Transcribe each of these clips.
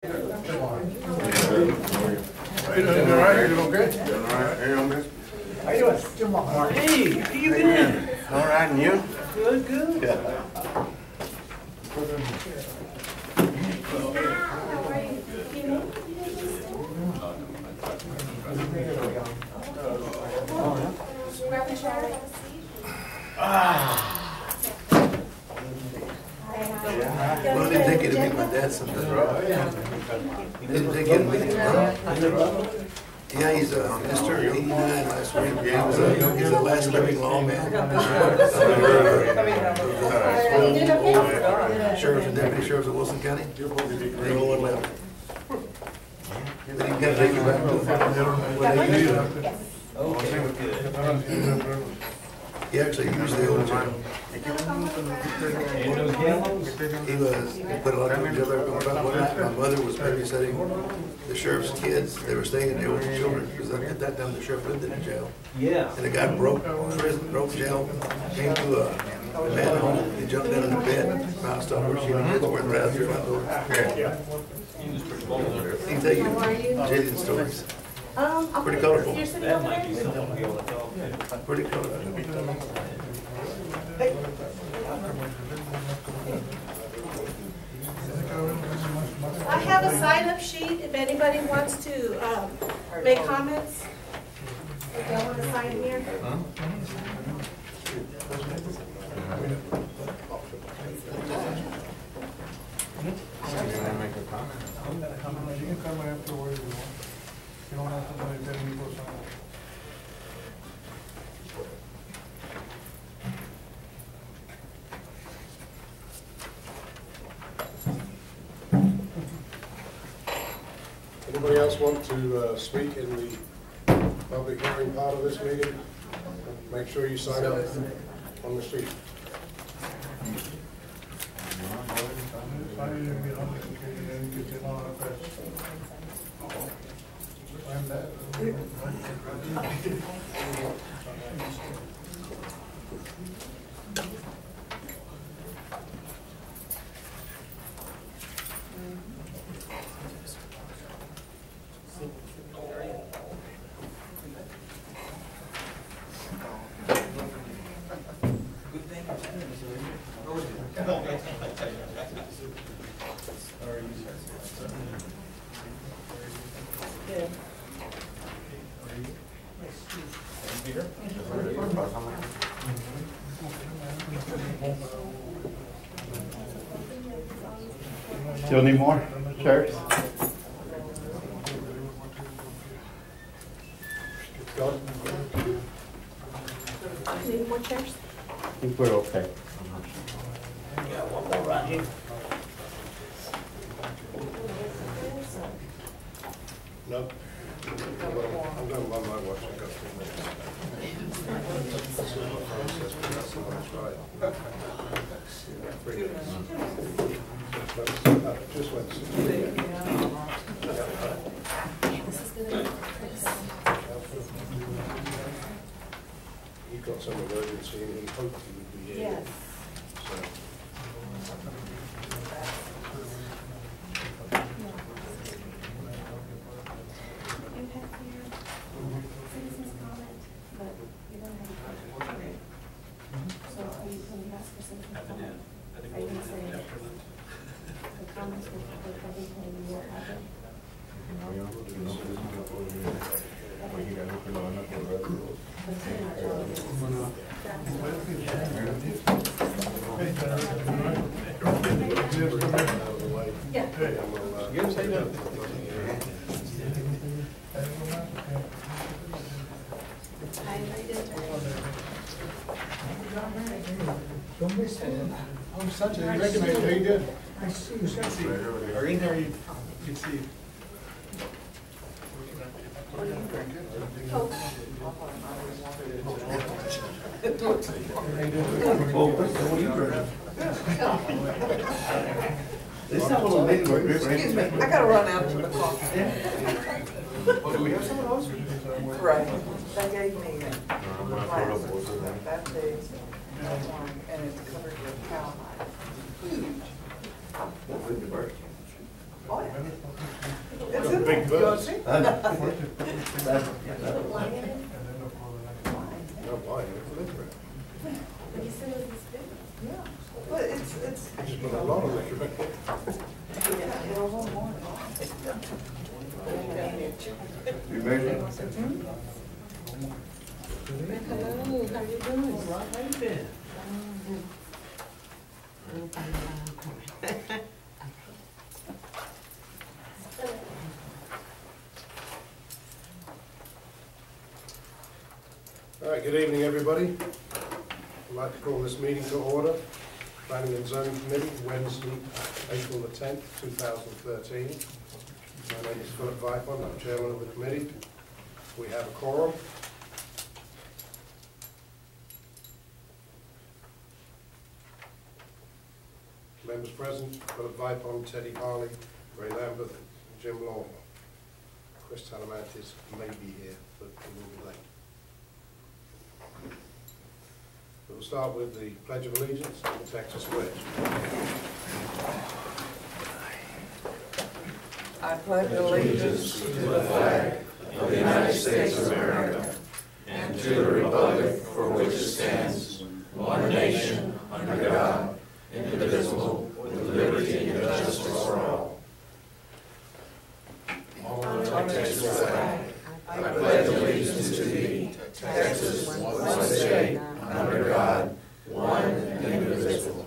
How you doing? All right? You okay? Doing all right. Hey, I'm Miss. How you doing? Hey, how you doing? All right, and you? Good, good. Yeah. Well, I didn't think it'd be my dad sometime. Didn't think it'd be. Yeah, he's Mr. 89 last week. He's the last living lawman. Sheriff and deputy sheriffs of Wilson County. They all left. Then he can take you back to he actually used the old jail. He put a lot of people together. One night, my mother was babysitting the sheriff's kids. They were staying there with the children because at that time the sheriff lived in the jail. Yeah. And the guy broke jail, came to a manhole, he jumped down in the bed, bounced off where she and the kids were in the bathroom. He can tell you jillion stories. Pretty colorful. You're sitting over there? Pretty colorful. I have a sign-up sheet if anybody wants to make comments. If y'all want to sign here. You can come afterwards. You don't have to make that any more sign. Anybody else want to speak in the public hearing part of this meeting? Make sure you sign up on the sheet. Still need more shirts? Need more chairs? I think we're okay. Yeah, one more right here. No? I'm done by my watch. I got 2 minutes. This is my process, but that's the one that's right. 3 minutes. Just went. You've got some emergency and he hoped he would be here. Yes. So. You have your citizens comment, but you don't have a question. So are you going to ask for citizens comment? Are you going to say the comments will be public when you will have it? I'm such a recognize how you did. I see you sexy. Or in there you can see. Excuse me, I gotta run out to the coffee. Do we have someone else? Right, they gave me glasses, that big, and it's covered with cow hide. Huge. Oh, yeah. big birds. see? No, why? It's liquor. But you said it was this big. Yeah, but it's. Just put a lot of liquor in it. You measure? Hello, how you doing? All right, how you been? All right, good evening, everybody. I'd like to call this meeting to order. Planning and Zoning Committee, Wednesday, April the 10th, 2013. My name is Philip Vipon, I'm chairman of the committee. We have a quorum. Members present, Philip Vipon, Teddy Harley, Ray Lambert, Jim Law. Chris Talamantis may be here, but he will be late. We'll start with the Pledge of Allegiance and the Texas Pledge. I pledge allegiance to the flag of the United States of America and to the republic for which it stands, one nation, under God, indivisible, with liberty and justice for all. On the Texas flag, I pledge allegiance to thee, Texas, one state, under God, one and indivisible.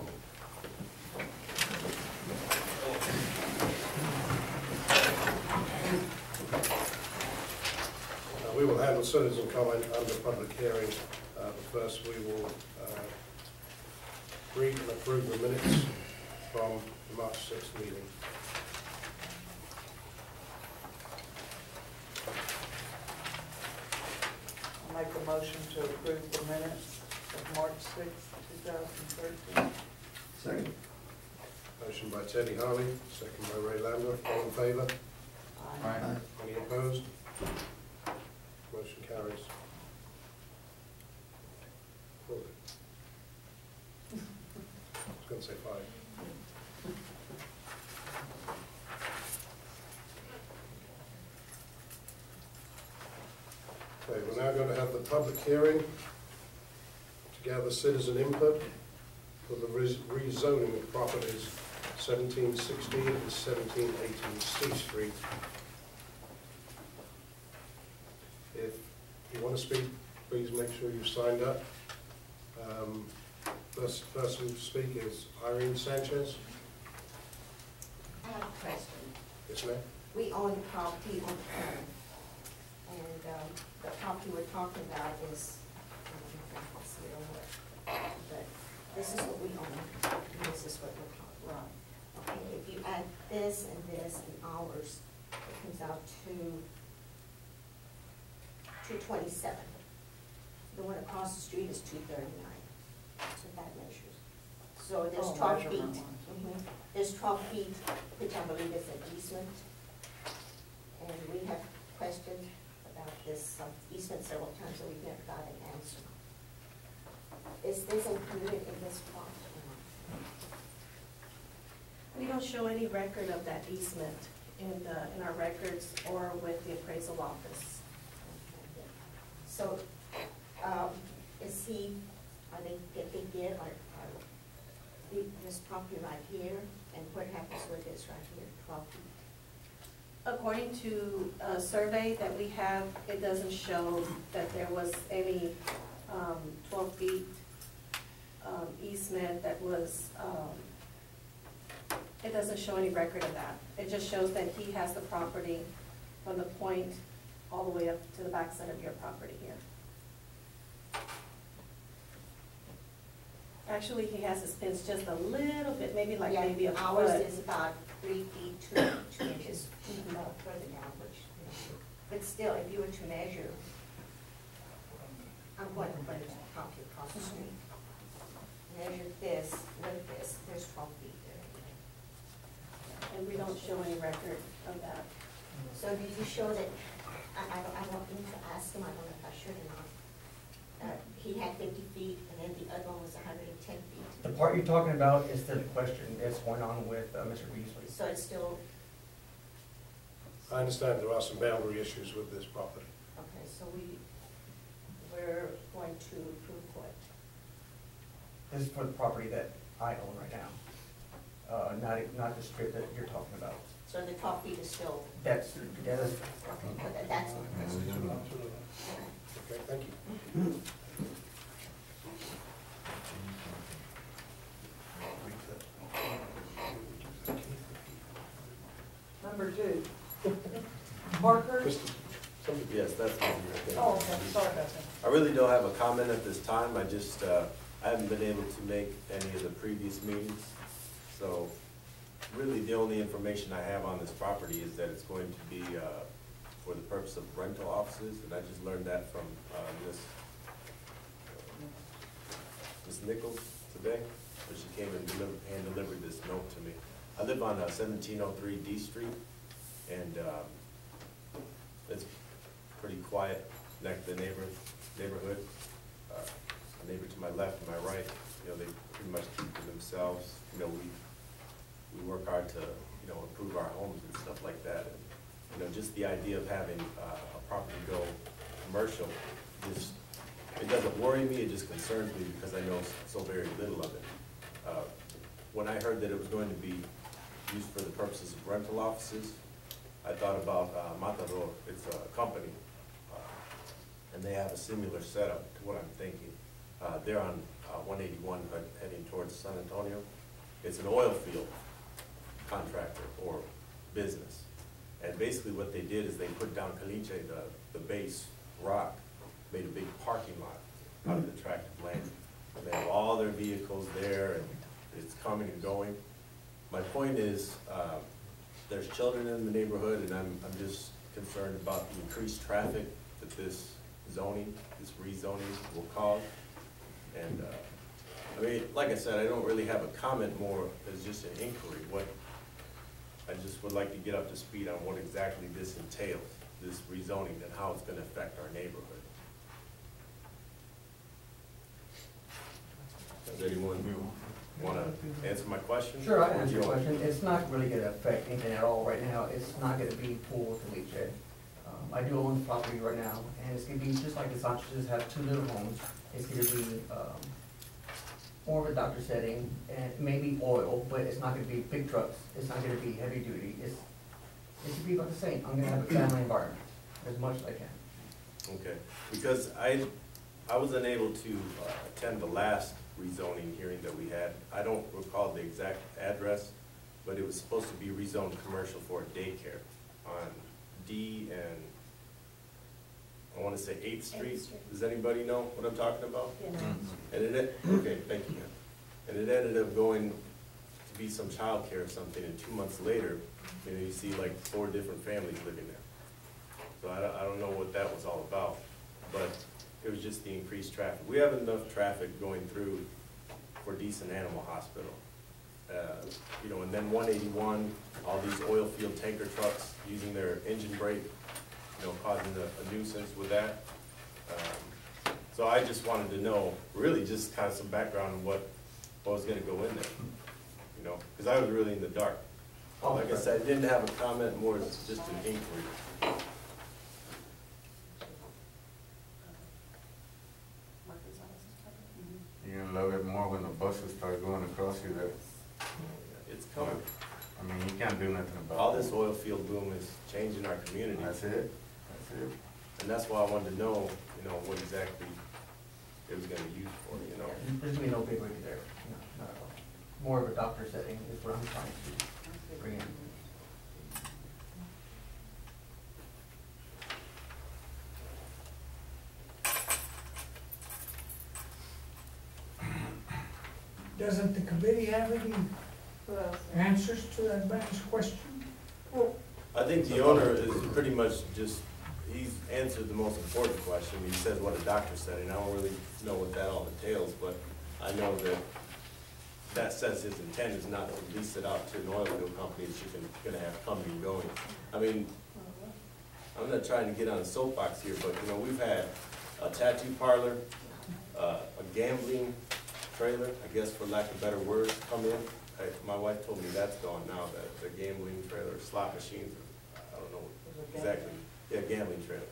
We will handle citizen comment under public hearing, but first we will read and approve the minutes from the March 6th meeting. I'll make a motion to approve the minutes of March 6th, 2013. Second. Motion by Teddy Harley, second by Ray Lambert. All in favour? Aye. Any opposed? Motion carries. Four. I was going to say 5. Okay, we're now going to have the public hearing to gather citizen input for the rezoning of properties 1716 and 1718 C Street. If you want to speak, please make sure you've signed up. First person to speak is Irene Sanchez. I have a question. Yes, ma'am. We own the property on the corner, and the property we're talking about is, I don't know if it's here or what, but this is what we own, and this is what we're talking about. Okay, if you add this and ours, it comes out to 227. The one across the street is 239. That's what that measures. So there's 12 feet. measurement ones. There's 12 feet, which I believe is an easement. And we have questioned about this easement several times, and we've never got an answer. Is this included in this plot or not? We don't show any record of that easement in our records or with the appraisal office. So, is he, if they get, this property right here, and what happens with this right here, 12 feet? According to a survey that we have, it doesn't show that there was any 12 feet easement that was, it doesn't show any record of that. It just shows that he has the property from the point all the way up to the backside of your property here. Actually, he has his fence just a little bit, maybe like Yeah, maybe a foot. ours is about 3 feet, 2 inches further down, which, but still, if you were to measure, I'm going to put it property across the street. Measure this with this, there's 12 feet there. And we don't show any record of that. So did you show that, I don't need to ask him, I don't know if I should or not. He had 50 feet, and then the other one was 110 feet. The part you're talking about is the question that's going on with Mr. Beasley. So it's still, I understand there are some boundary issues with this property. Okay, so we're going to approve what? This is for the property that I own right now, not the strip that you're talking about. So the 12 feet is still, That is, okay, but that's, Okay, thank you. Number 2. Parker? Yes, that's me. Oh, okay, sorry about that. I really don't have a comment at this time. I just, I haven't been able to make any of the previous meetings. So really, the only information I have on this property is that it's going to be for the purpose of rental offices. And I just learned that from Miss Nichols today, but she came and delivered this note to me. I live on 1703 D Street, and it's pretty quiet next to the neighborhood. My neighbor to my left and my right, you know, they pretty much keep to themselves. You know, we work hard to, you know, improve our homes and stuff like that. And, you know, just the idea of having a property go commercial, just, it doesn't worry me, it just concerns me because I know so very little of it. When I heard that it was going to be used for the purposes of rental offices, I thought about Matador. It's a company, and they have a similar setup to what I'm thinking. They're on 181 heading towards San Antonio. It's an oil field contractor or business. And basically what they did is they put down caliche, the base rock, made a big parking lot out of the tract of land. And they have all their vehicles there, and it's coming and going. My point is, there's children in the neighborhood, and I'm just concerned about the increased traffic that this zoning, this rezoning will cause. And, I mean, like I said, I don't really have a comment, more as just an inquiry. I just would like to get up to speed on what exactly this entails, this rezoning, and how it's gonna affect our neighborhood. Does anyone want to answer my question? Sure, I answer your question. It's not really gonna affect anything at all right now. It's not gonna be pool to leach it. I do own the property right now, and it's gonna be just like the Sanchez's have 2 little homes. It's gonna be, more of a doctor setting, and maybe oil, but it's not gonna be big trucks. It's not gonna be heavy duty. It should be about the same. I'm gonna have a family environment, as much as I can. Okay, because I was unable to attend the last rezoning hearing that we had. I don't recall the exact address, but it was supposed to be rezoned commercial for a daycare on D and I want to say 8th Street. Does anybody know what I'm talking about? you know, And okay, thank you. And it ended up going to be some childcare or something, and 2 months later, you know, you see like 4 different families living there. So I don't know what that was all about, but it was just the increased traffic. We have enough traffic going through for decent animal hospital. You know, and then 181, all these oil field tanker trucks using their engine brake, you know, causing a nuisance with that. So I just wanted to know, really just kind of some background on what was gonna go in there, you know, because I was really in the dark. Like I said, I didn't have a comment, more as just an inquiry. You're gonna love it more when the buses start going across you there. It's coming. I mean, you can't do nothing about it. All this oil field boom is changing our community. That's it, that's it. And that's why I wanted to know, you know, what exactly it was gonna be used for, you know. There's gonna be no big rig there, no, not at all. More of a doctor setting is what I'm trying to bring in. Doesn't the committee have any who else? answers to that man's question? I think the owner is pretty much just, he's answered the most important question. He says what a doctor said, and I don't really know what that all entails, but I know that that says his intent is not to lease it out to an oil field company that you're gonna have coming and going. I mean, I'm not trying to get on a soapbox here, but, you know, we've had a tattoo parlor, a gambling trailer, I guess for lack of better words, come in. My wife told me that's gone now, that the gambling trailer, slot machines, I don't know exactly. Yeah, gambling trailer.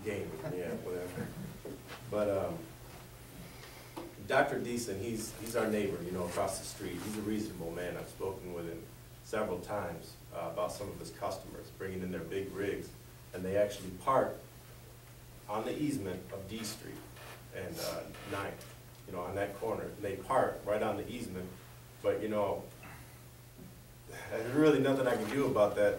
Gaming, yeah, whatever. But, Dr. Deason, he's our neighbor, you know, across the street. He's a reasonable man. I've spoken with him several times about some of his customers bringing in their big rigs, and they actually park on the easement of D Street and 9th, you know, on that corner. They park right on the easement, but, you know, there's really nothing I can do about that,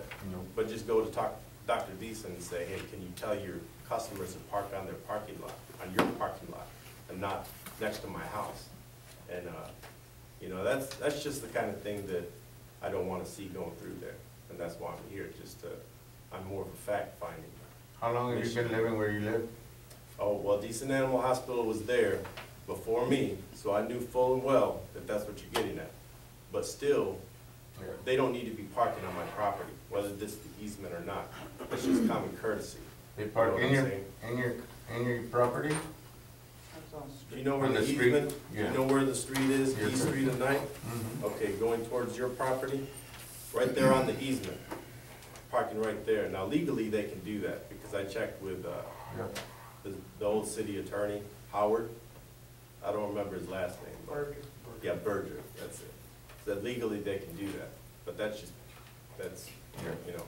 but just go to talk to Dr. Deason and say, hey, can you tell your customers to park on their parking lot, on your parking lot, and not next to my house? And, you know, that's just the kind of thing that I don't want to see going through there. And that's why I'm here, just to, I'm more of a fact finding. How long have you been living where you live? Oh, well, Decent Animal Hospital was there before me, so I knew full and well that that's what you're getting at. But still, they don't need to be parking on my property, whether this is the easement or not. It's just common courtesy. They park You know in what I'm your, saying? in your property? Do you know where On the the street? easement, do you Yeah. know where the street is, Yes, D sir. Street and 9th? Mm-hmm. Okay, going towards your property, right there on the easement, parking right there. Now legally, they can do that, because I checked with Yeah. the old city attorney, Howard. I don't remember his last name. Berger. Yeah, Berger, that's it. So legally, they can do that, but that's just, that's, you know,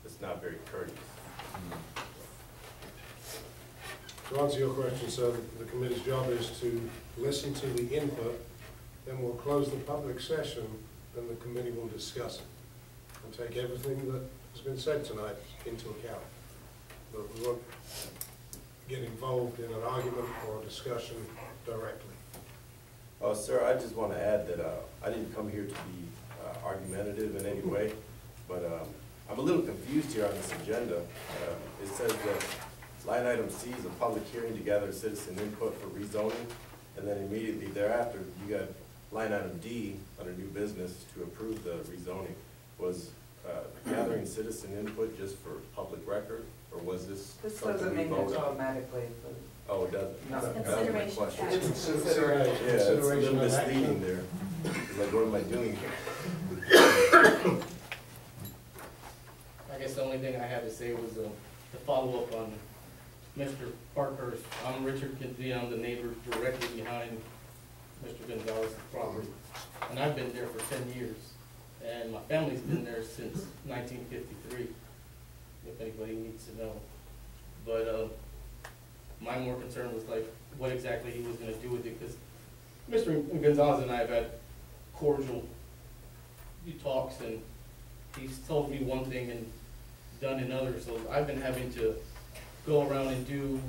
it's not very courteous. To answer your question, sir, the committee's job is to listen to the input, then we'll close the public session, then the committee will discuss it and take everything that has been said tonight into account. But we won't get involved in an argument or a discussion directly. Oh, sir, I just want to add that I didn't come here to be argumentative in any way, but I'm a little confused here on this agenda. It says that line item C is a public hearing to gather citizen input for rezoning, and then immediately thereafter, you got line item D under new business to approve the rezoning. Was gathering citizen input just for public record, or was this This something doesn't we mean voted it's on? automatically, but Oh, it doesn't? No. That was my Consideration question. factor. It's consideration. Yeah, it's a little Consideration of misleading action. there. It's like, what am I doing here? I guess the only thing I had to say was to follow up on Mr. Parkhurst. I'm Richard Quintanilla, I'm the neighbor directly behind Mr. Gonzalez's property. And I've been there for 10 years, and my family's been there since 1953, if anybody needs to know. But my more concern was like what exactly he was gonna do with it, because Mr. Gonzalez and I have had cordial talks, and he's told me one thing and done another, so I've been having to go around and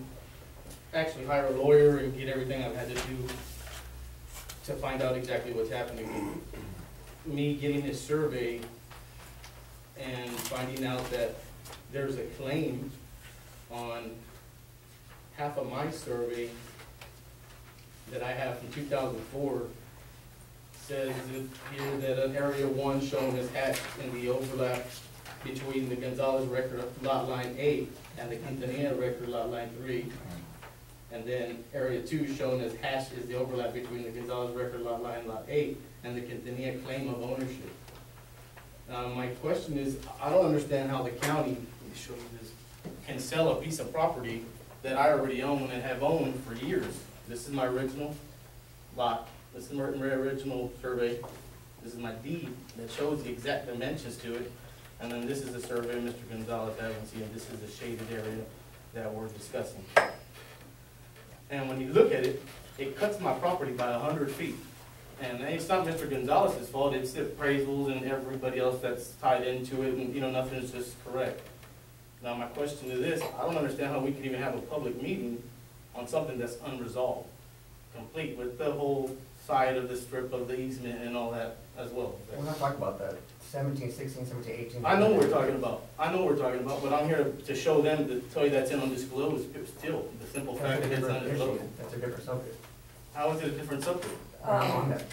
actually hire a lawyer and get everything I've had to do to find out exactly what's happening. Me getting this survey and finding out that there's a claim on half of my survey that I have from 2004 says here that an area 1 shown as hatched in the overlap between the Gonzalez record lot line 8 and the Quintanilla record lot line 3. And then area 2 shown as hashed is the overlap between the Gonzalez record lot line lot 8 and the Quintanilla claim of ownership. My question is, I don't understand how the county, let me show you this, can sell a piece of property that I already own and have owned for years. This is my original lot. This is my original survey. This is my deed that shows the exact dimensions to it. And then this is the survey Mr. Gonzalez has, and this is the shaded area that we're discussing. And when you look at it, it cuts my property by 100 feet. And it's not Mr. Gonzalez's fault, it's the appraisals and everybody else that's tied into it, and nothing is just correct. Now my question is this, I don't understand how we can even have a public meeting on something that's unresolved, complete with the whole side of the strip of the easement and all that as well. We're not talking about that. 17, 16, 17, 18. I know what we're talking about. I know what we're talking about, but I'm here to show them, to tell you that's in undisclosed, still, the simple fact That's a that it's different issue. undisclosed. That's a different subject. How is it a different subject? I'm on that.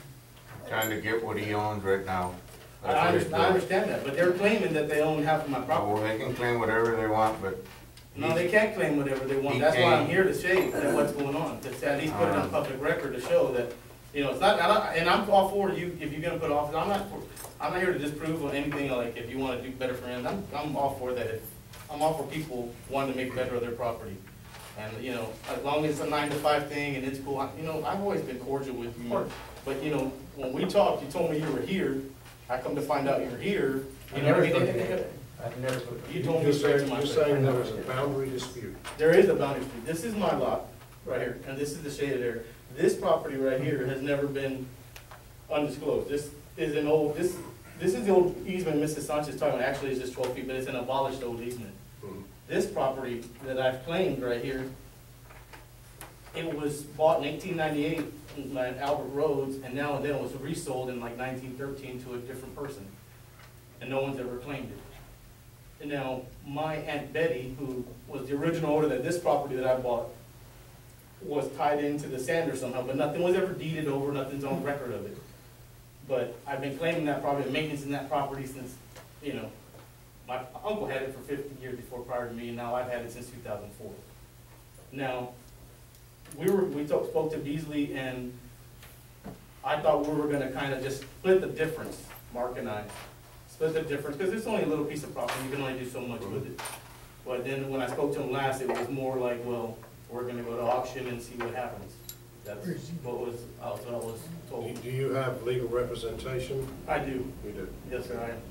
Trying to get what he owns right now. That's I what he's doing. understand that, but they're claiming that they own half of my property. Well, they can claim whatever they want, but No, they can't claim whatever they want. He That's why I'm can't. here to say that what's going on, to at least put it on public record to show that You know, it's not, and I'm all for you, if you're gonna put office, I'm not here to disprove on anything, like, if you wanna do better for him, I'm all for that. I'm all for people wanting to make better of their property. And, you know, as long as it's a 9 to 5 thing and it's cool, you know, I've always been cordial with you. But, you know, when we talked, you told me you were here, I come to find out you're here, you know, I've never put it. you told me straight to my You're face. saying there was a boundary dispute. There is a boundary dispute. This is my lot, right here, and this is the shaded area. This property right here has never been undisclosed. This is an old, this is the old easement Mrs. Sanchez is talking about. Actually, it's just 12 feet, but it's an abolished old easement. Mhm. This property that I've claimed right here, it was bought in 1898 by Albert Rhodes, and now and then it was resold in like 1913 to a different person. And no one's ever claimed it. And now, my Aunt Betty, who was the original owner of this property that I bought, was tied into the Sanders somehow, but nothing was ever deeded over, nothing's on record of it. But I've been claiming that property, and maintenance in that property since, you know, my uncle had it for 50 years before prior to me, and now I've had it since 2004. Now, we spoke to Beasley, and I thought we were gonna kind of just split the difference, Mark and I. Split the difference, because it's only a little piece of property, you can only do so much with it. But then when I spoke to him last, it was more like, well, we're gonna go to auction and see what happens. That's what I was told. Do you have legal representation? I do. You do? Yes, sir, I am.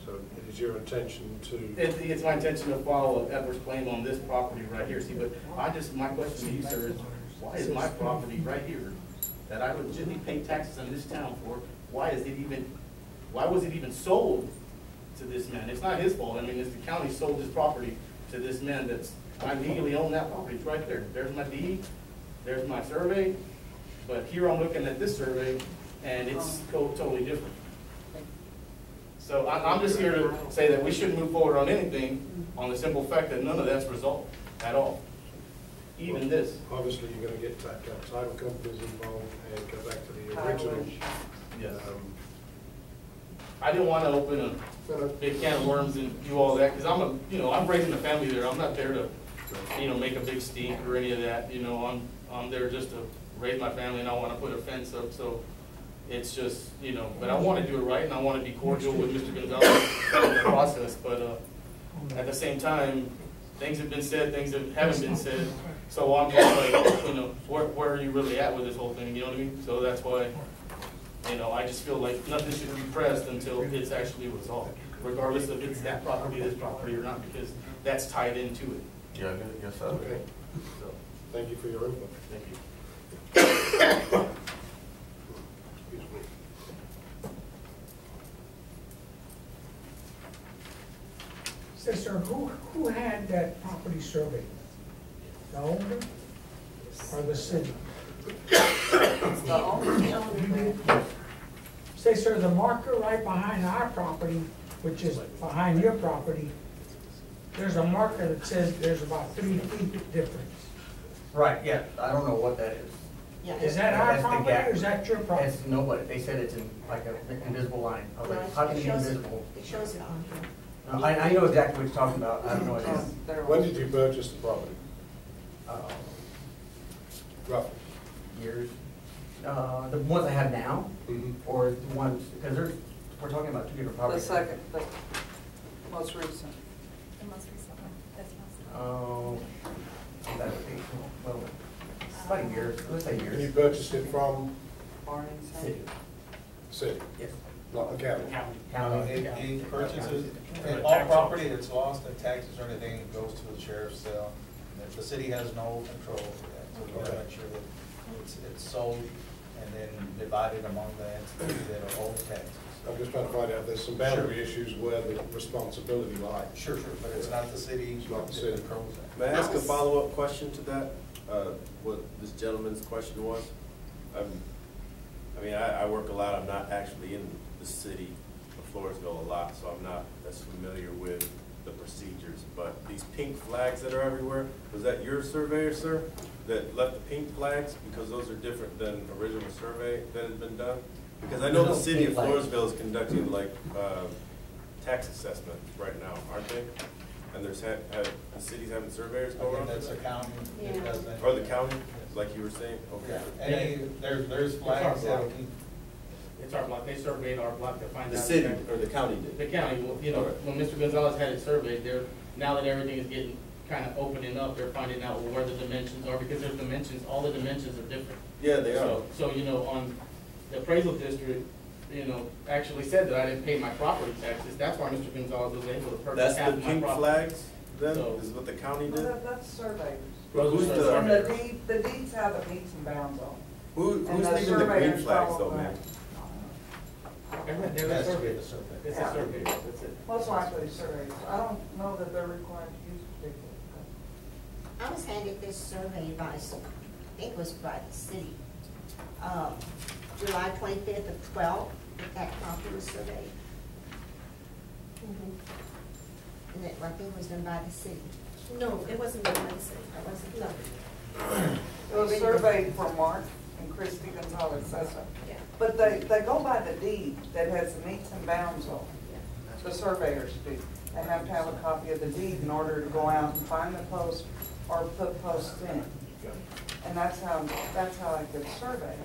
So it is your intention to? It's my intention to file Edwards' claim on this property right here, see, but my question to you, sir, is why is my property right here, that I legitimately pay taxes in this town for, why was it even sold to this man? It's not his fault. I mean, it's the county sold this property to this man I legally own that property. It's right there. There's my deed, there's my survey, but here I'm looking at this survey, and it's totally different. So I'm just here to say that we shouldn't move forward on anything on the simple fact that none of that's resolved at all. Even this. Obviously, you're gonna get title companies involved and go back to the original. Yes. I didn't want to open a big can of worms and do all that, because I'm raising a family there. I'm not there to, make a big stink or any of that. I'm there just to raise my family, and I want to put a fence up, so it's just, but I want to do it right, and I want to be cordial with Mr. Gonzalez in the process, but at the same time, things have been said, things that haven't been said, so I'm just like, where are you really at with this whole thing, you know what I mean? So that's why, I just feel like nothing should be pressed until it's actually resolved, regardless if it's that property, this property, or not, because that's tied into it. Yeah, I guess so. Okay. So, Thank you for your input. thank you. Excuse me. Sister, who had that property surveyed? The owner or the city? The owner. Say, sir, the marker right behind our property, which is behind your property, there's a marker that says there's about 3 feet difference. Right, yeah, I don't know what that is. Is that our That's the property gap. or is that your property? It's nobody, they said it's in like an invisible line. I was like, how can it be invisible? It shows it on here. I know exactly what you're talking about, I don't know what it is. When did you purchase the property? Roughly. Years. The ones I have now, Mhm. or the ones, because we're talking about 2 different The properties. second, the most recent. The most recent one, this one. Oh, that would be, well, it's about years, let's say And you years. purchased it from Barney City. city, Yes. not the county? County. He purchases, and all property that's lost in taxes or anything goes to the sheriff's sale. And the city has no control over that, so we gotta make sure that it's sold and then divided among the entities that are owed taxes. I'm just trying to find out if there's some boundary issues where the responsibility lies. Sure, but it's not the city It's not the that city. controls that. May I ask a follow-up question to that? What this gentleman's question was? I work a lot, I'm not actually in the city of Floresville a lot, so I'm not as familiar with the procedures. But these pink flags that are everywhere, was that your surveyor, sir, that left the pink flags? Because those are different than original survey that has been done? Because I know the city of Floresville is conducting tax assessment right now, aren't they? And the city's having surveyors I go think around? that's the county that does that. Or the county? like you were saying? Okay. There's flags that will keep. It's our block, they surveyed our block to find out. The city or the county did? The county, well, you know, when Mr. Gonzalez had it surveyed, now that everything is getting kind of opening up, they're finding out where the dimensions are, because there's dimensions, all the dimensions are different. Yeah, they are. So, you know, on the appraisal district, you know, actually said that I didn't pay my property taxes. That's why Mr. Gonzalez was able to purchase That's half the of my pink property. flags, then, So- is what the county Well, did? that's surveyors. Who's Those are And surveyors. the deeds have the meets and bounds on. Who's And leaving the green surveyors flags follow though, man? that. They're the Has to be surveyors. the survey. It's a survey, that's it. Most likely surveyors. I don't know that they're required to use particular. I was handed this survey by, I think it was by the city, July 25th of 12, that property was surveyed. And it, I think it was done by the city. No, it wasn't done by the city. That wasn't done. It was surveyed for Mark and Christie Gonzalez Sessa. Yeah. But they go by the deed that has the meets and bounds on. The surveyors do. They have to have a copy of the deed in order to go out and find the post or put posts in. And that's how it gets surveyed.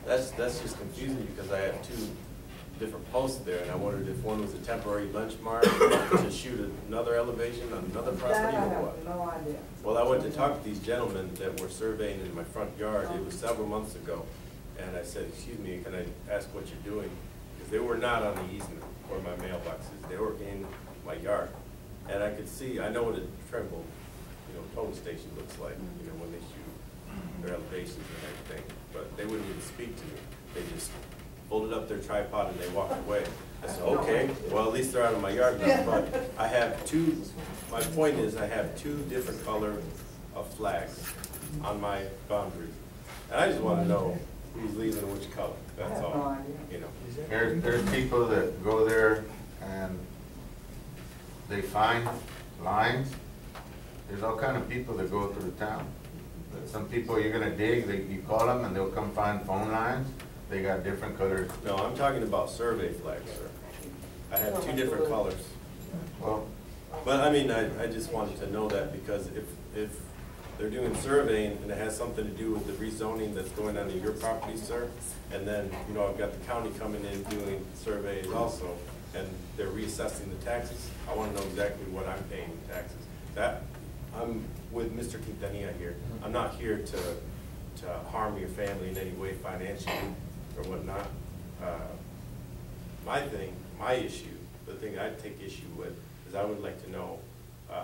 That's just confusing because I have two different posts there, and I wondered if one was a temporary benchmark to shoot another elevation on another property That I or what? have no idea. Well, I went to talk to these gentlemen that were surveying in my front yard, it was several months ago, and I said, excuse me, can I ask what you're doing? Because they were not on the easement where my mailbox is, they were in my yard. And I could see, I know what a Trimble, total station looks like, when they shoot their elevations and everything, but they wouldn't even speak to me. They just folded up their tripod and they walked away. I said, okay, well, at least they're out of my yard now, but I have two, my point is I have two different color of flags on my boundary. And I just want to know who's leaving which color, that's all, There's people that go there and they find lines. There's all kind of people that go through the town. Some people you're gonna dig, you call them and they'll come find phone lines. They got different colors. No, I'm talking about survey flags, sir. I have two different colors. Well, But I mean, I just wanted to know that because if they're doing surveying and it has something to do with the rezoning that's going on in your property, sir, and then, I've got the county coming in doing surveys also, and they're reassessing the taxes, I want to know exactly what I'm paying in taxes. I'm with Mr. Quintanilla here. I'm not here to harm your family in any way financially or whatnot. My issue, the thing I take issue with, is I would like to know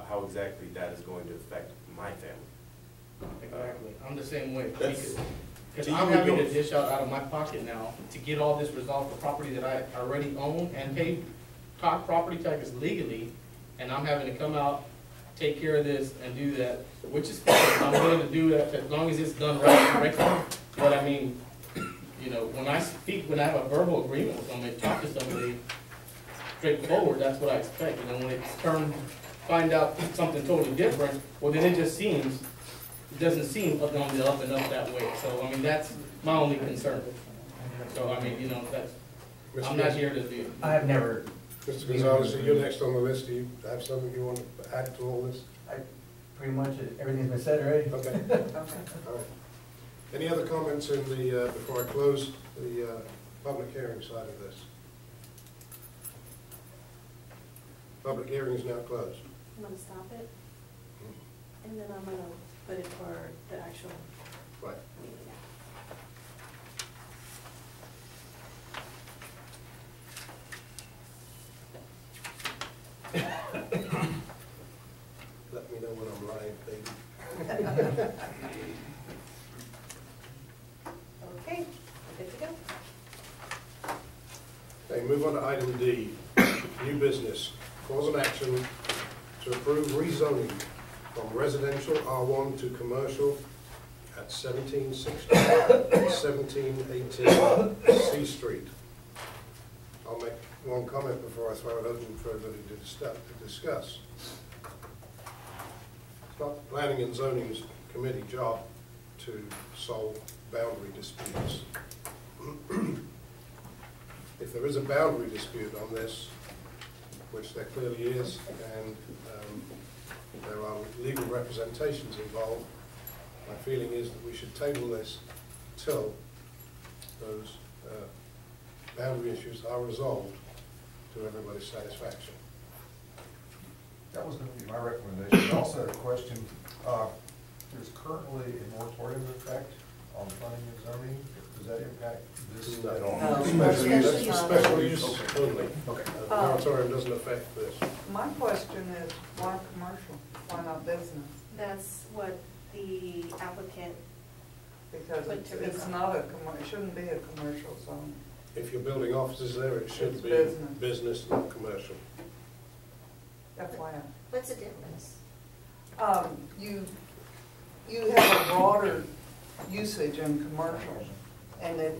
how exactly that is going to affect my family. Exactly, I'm the same way. That's- Because to I'm you it having to goes. dish out of my pocket now to get all this resolved for property that I already own and pay top property taxes legally, and I'm having to come out, take care of this and do that, which is fine. I'm willing to do that as long as it's done right, correctly. But I mean, when I have a verbal agreement with somebody, talk to somebody straightforward, that's what I expect. When it's find out something totally different, well, then it doesn't seem on the up and up that way. So, I mean, that's my only concern. So, I mean, I'm not here to do. I have never, Mr. Gonzalez, you're next on the list. Do you have something you want to add to all this? pretty much, everything's been said already. Okay. All right. Any other comments in the, before I close the public hearing side of this? Public hearing is now closed. I'm gonna stop it, and then I'm gonna put it for the actual Right. meeting. Let me know when I'm live, baby. Okay, good to go. Okay, move on to item D, new business. Cause an action to approve rezoning from residential R1 to commercial at 1760, 1718 C Street. I'll make one comment before I throw it open for everybody to discuss. It's not the Planning and Zoning's committee job to solve boundary disputes. If there is a boundary dispute on this, which there clearly is, and there are legal representations involved, My feeling is that we should table this till those boundary issues are resolved to everybody's satisfaction. That was going to be my recommendation. I also had a question. There's currently a moratorium in effect on planning and zoning. Does that impact this at all? No. Special use, Special use. special use only. Okay. The moratorium doesn't affect this. My question is, why commercial? Why not business? That's what the applicant, Because But it's Teresa- not a, it shouldn't be a commercial zone. If you're building offices there, it should It's be business. business, not commercial. FYI. what's the difference? You have a broader usage in commercial, and it,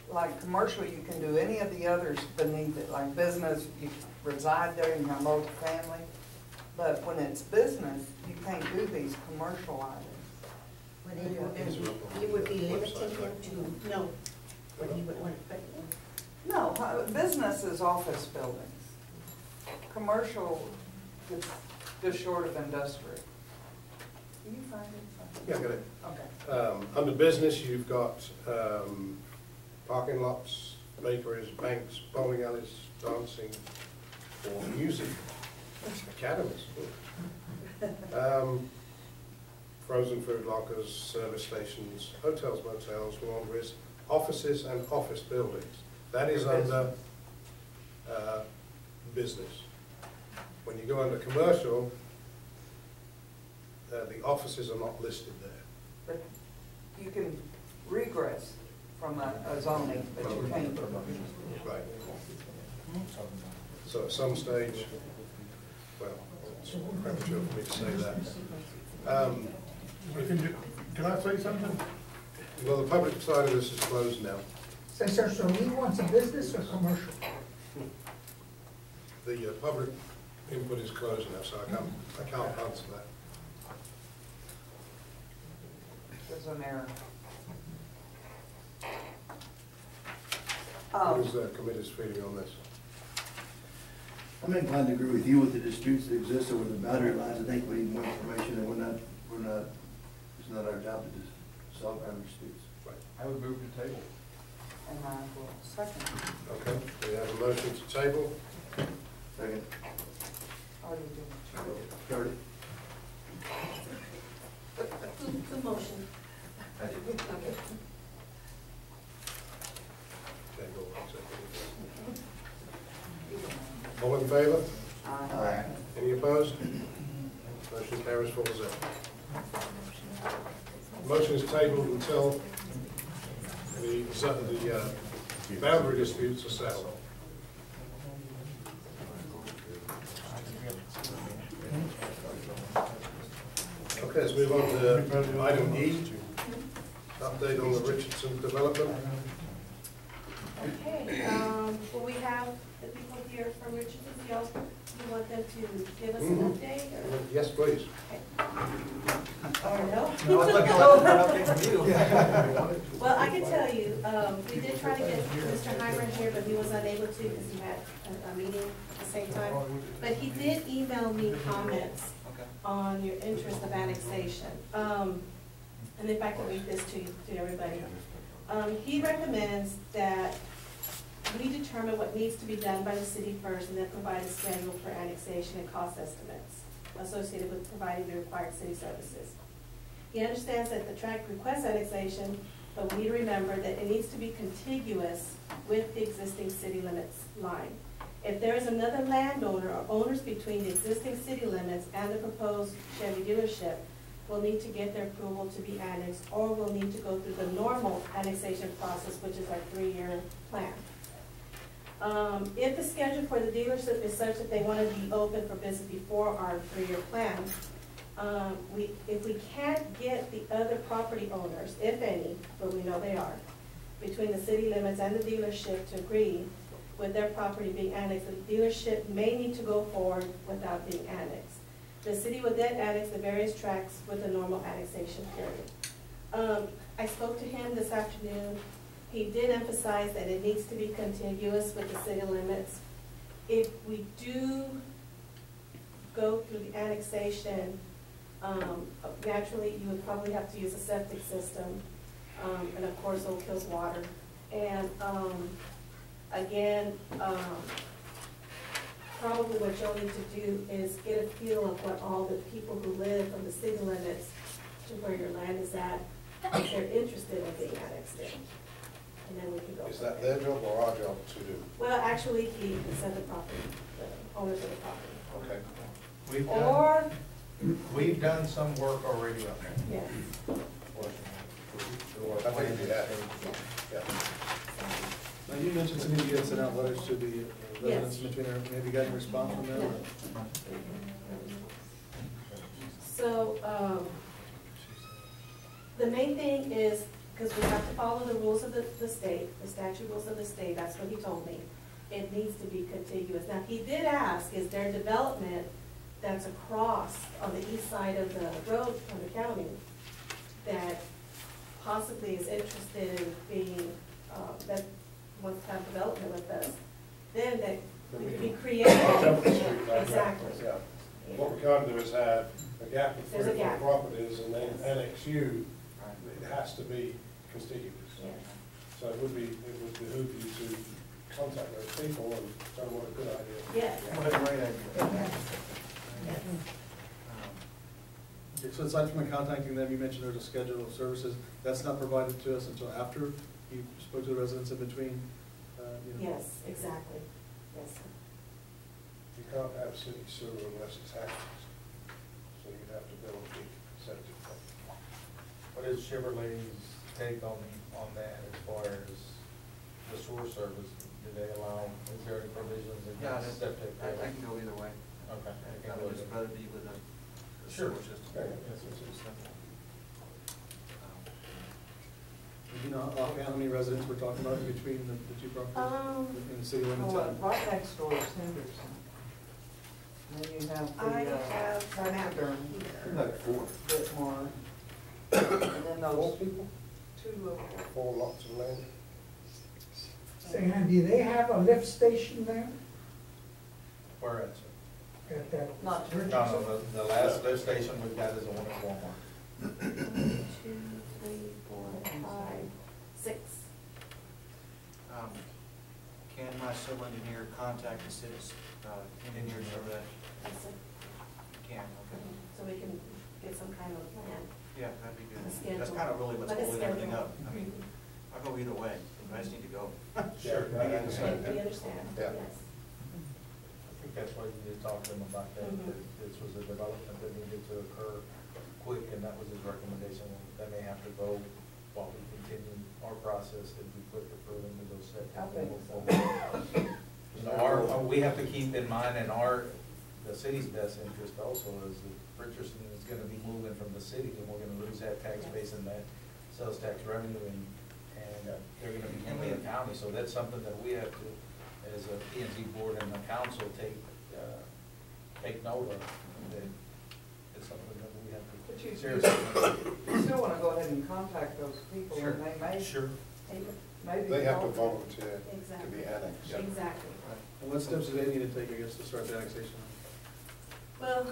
like commercial, you can do any of the others beneath it, like business, you reside there, you have multifamily, but when it's business, you can't do these commercial items. Well, then you would be limiting him to, no, what he would want, but No, business is office buildings. Commercial is just short of industrial. Can you find it? Yeah, I got it. Okay. Under business, you've got parking lots, bakeries, banks, bowling alleys, dancing, or music academies. Frozen food lockers, service stations, hotels, motels, laundries, offices, and office buildings. That is under business. When you go under commercial, the offices are not listed there. But you can regress from a zoning, but you can't. Right. So at some stage, well, it's premature for me to say that. Can I say something? Well, the public side of this is closed now. Say, sir, so he wants a business or commercial? The public input is closed now, so I can't answer that. There's an error. What is the committee's feeling on this? I'm inclined to agree with you with the disputes that exist over the boundary lines. I think we need more information, and it's not our job to just solve boundary disputes. Right. I would move to table. And I will second. Okay, we have a motion to table. Second. Oh, you did. Cardi? who motion? I did. Okay. Okay, go on, second. All in favor? Aye. Any opposed? Motion carries 4-0. Motion is tabled until the boundary disputes are settled. Okay, let's move on to item E, update on the Richardson development. Okay, will we have the people here from Richardson? Do you want them to give us an update or? Yes, please. Or no? No, I was looking for an update from you. Well, I can tell you, we did try to get Mr. Heimer here, but he was unable to because he had a meeting at the same time. But he did email me comments on your interest of annexation. And if I could read this to everybody. He recommends that we determine what needs to be done by the city first and then provide a schedule for annexation and cost estimates associated with providing the required city services. He understands that the tract requests annexation, but we need to remember that it needs to be contiguous with the existing city limits line. If there is another landowner or owners between the existing city limits and the proposed Chevy dealership, will need to get their approval to be annexed, or will need to go through the normal annexation process, which is our 3-year plan. If the schedule for the dealership is such that they want to be open for business before our 3-year plan, if we can't get the other property owners, if any, but we know they are, between the city limits and the dealership to agree with their property being annexed, the dealership may need to go forward without being annexed. The city would then annex the various tracts with a normal annexation period. I spoke to him this afternoon. He did emphasize that it needs to be contiguous with the city limits. If we do go through the annexation, Naturally, you would probably have to use a septic system, and of course, Oak Hill's water. And, again, probably what you'll need to do is get a feel of what all the people who live from the city limits to where your land is at, if they're interested in being annexed in. And then we can go. Is from that there. their job or our job to do? Well, actually, he said the property, the owners of the property. Okay. Or, We've done some work already on that. yes, I think we have. Yeah. Now, you mentioned some of you had sent out letters to the residents Yes. between, have you gotten a response from them? No. So, the main thing is, because we have to follow the rules of the state, the statute rules of the state, that's what he told me. It needs to be contiguous. Now, he did ask, is there development that's across on the east side of the road from the county that possibly is interested in being, that wants to have development with us? Then that we could be creative. Temple Street, like that. Exactly. Yeah. What we can't do is have a gap of There's a 3 gap. properties and then annex you. It has to be contiguous. Yes. So it would behoove you to contact those people and tell them what a good idea. Yes. What a great idea. Okay, so aside from contacting them, you mentioned there's a schedule of services, that's not provided to us until after you spoke to the residents in between, you know? Yes, exactly. Yes, sir. You can't have city sewer unless it's houses. So you'd have to build a big septic tank. What is Chevrolet's take on that as far as the sewer service? Do they allow, is there any provisions Yeah, against septic? I can go either way. Okay. I would just rather be with a Sure. sewer system. Okay. Do you know offhand how many residents we're talking about in between the two properties? In the city limits? Well, right next door is Henderson. And then you have I the, have Paxton, here. Like 4. Whitmore. And then those people? 2 little. 4 lots of land. Say, and do they have a lift station there? Where at, sir? At that Not church? No, the last lift station we've got is the one at Walmart. 1, 2, 3, 4, 5, 6. Can my civil engineer contact the city's engineers over that? Yes, sir. Can, okay. So we can get some kind of plan. Yeah, that'd be good. A schedule. That's kind of really what's Like a holding everything schedule. up. I mean, I'll go either way. I just need to go. Sure. I understand. We understand, Yeah. yes. I think that's why you need to talk to them about that, Mhm. that this was a development that needed to occur quick, and that was his recommendation. That may have to go while we continue our process, it'd be quicker for them to go set. I think so. You know, we have to keep in mind in the city's best interest also is that Richardson is gonna be moving from the city, and we're gonna lose that tax base and that sales tax revenue, and they're gonna be in the county, so that's something that we have to, as a P and Z board and the council, take note of, that it's something that we have But to you seriously. still want to go ahead and contact those people, Sure. and they may, Sure. maybe. They have to help. volunteer to Exactly. be annexed. Exactly. And what steps do they need to take, I guess, to start the annexation? Well,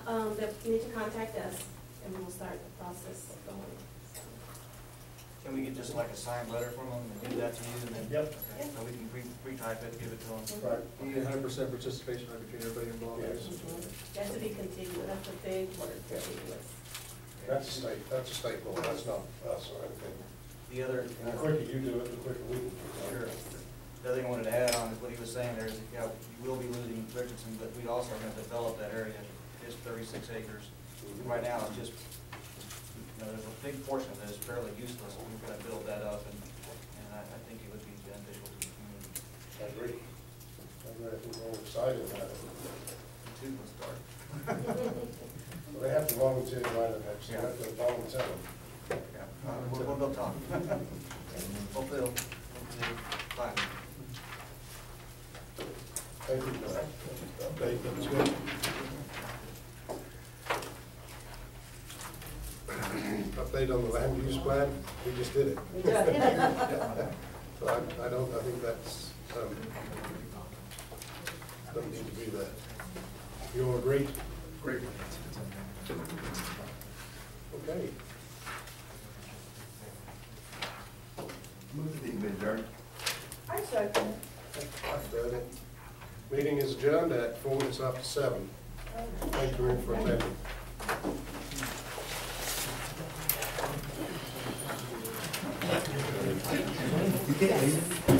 they need to contact us, and we'll start the process going. Can we get just like a signed letter from them and give that to you and then? Yep. Okay, so we can retype it, give it to them. Right. You get 100% participation right between everybody involved. Yes. It has to be contiguous, that's a big word, contiguous. That's a state law, that's not us or anything. The other, And the quicker you do it, the quicker we can do it. sure. The other thing I wanted to add on is what he was saying there is, yeah, you will be losing Richardson, but we also are going to develop that area. It's 36 acres. Right now, it's just, you know, there's a big portion of it is fairly useless. We've got to build that up, and I think it would be beneficial to the community. I agree. I think we're all excited about it. The two will start. Well, they have to volunteer to write it, actually, they have to volunteer them. Yeah, we'll talk. Hopefully they'll find it. Thank you for that update, that's good. Update on the land use plan, we just did it. So I think that's, don't need to be that. You all agree? Great. Okay. Move the adjourn. I second. I've got it. Meeting is adjourned at 4 minutes after 7. Thank you for attending. You can't leave.